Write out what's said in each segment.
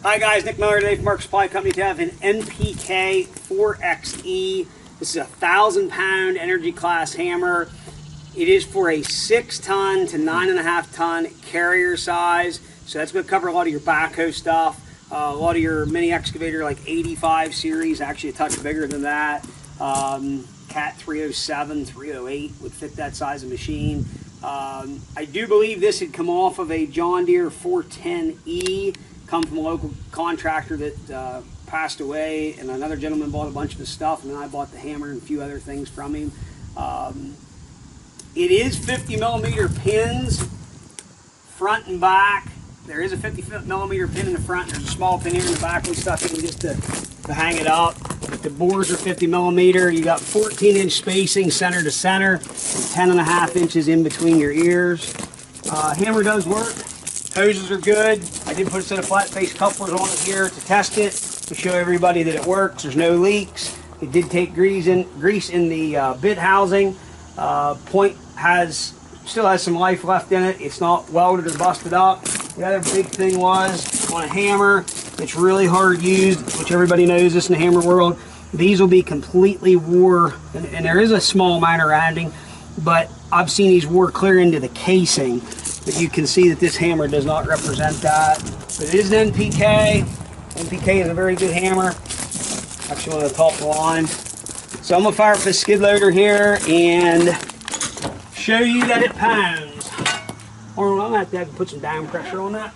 Hi guys, Nick Miller today from Mark Supply Company to have an NPK 4XE. This is a 1,000-pound energy class hammer. It is for a 6-ton to 9.5-ton carrier size. So that's going to cover a lot of your backhoe stuff, a lot of your mini excavator like 85 series, actually a touch bigger than that. Cat 307, 308 would fit that size of machine. I do believe this had come off of a John Deere 410E, come from a local contractor that passed away, and another gentleman bought a bunch of his stuff, and then I bought the hammer and a few other things from him. It is 50mm pins, front and back. There is a 50mm pin in the front, and there's a small pin here in the back we stuck in just to hang it up. The bores are 50mm. You got 14-inch spacing center to center, and 10.5 inches in between your ears. Hammer does work. Hoses are good. I did put a set of flat face couplers on it here to test it, to show everybody that it works. There's no leaks. It did take grease in the bit housing. Point still has some life left in it. It's not welded or busted up. The other big thing was, on a hammer, it's really hard used, which everybody knows this in the hammer world. These will be completely wore, and there is a small minor rounding, but I've seen these wore clear into the casing. But you can see that this hammer does not represent that. But it is an NPK. NPK is a very good hammer. Actually one of the top of the line. So I'm gonna fire up this skid loader here and show you that it pounds. Or I'm gonna have to put some down pressure on that.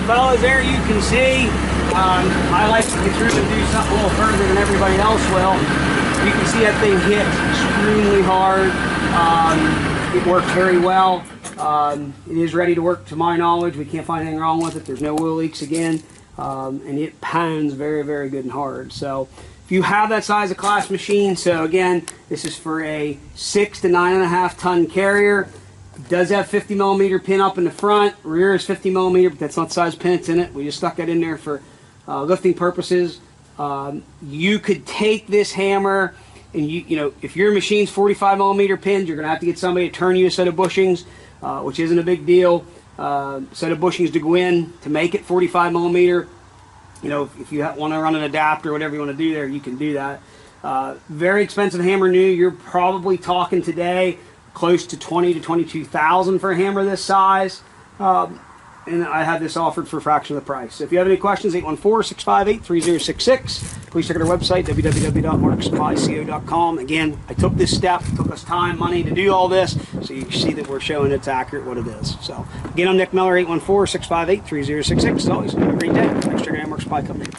Fellas, there you can see, I like to get through and do something a little further than everybody else will. You can see that thing hits extremely hard. It worked very well. It is ready to work to my knowledge. We can't find anything wrong with it. There's no oil leaks again. And it pounds very, very good and hard. So if you have that size of class machine, so again, this is for a 6 to 9.5 ton carrier. It does have 50mm pin up in the front. Rear is 50mm, but that's not the size pin it's in it. We just stuck that in there for lifting purposes. You could take this hammer and you know, if your machine's 45mm pins, you're gonna have to get somebody to turn you a set of bushings, which isn't a big deal. Set of bushings to go in to make it 45mm. You know, if you want to run an adapter or whatever you want to do there, you can do that. Very expensive hammer new. You're probably talking today close to 20 to 22,000 for a hammer this size, and I have this offered for a fraction of the price. So if you have any questions, 814-658-3066. Please check out our website, www.marksupplyco.com. Again, I took this step, it took us time, money to do all this, so you can see that we're showing it's accurate what it is. So again, I'm Nick Miller, 814-658-3066. As always, have a great day. Thanks for checking out Mark Supply Company.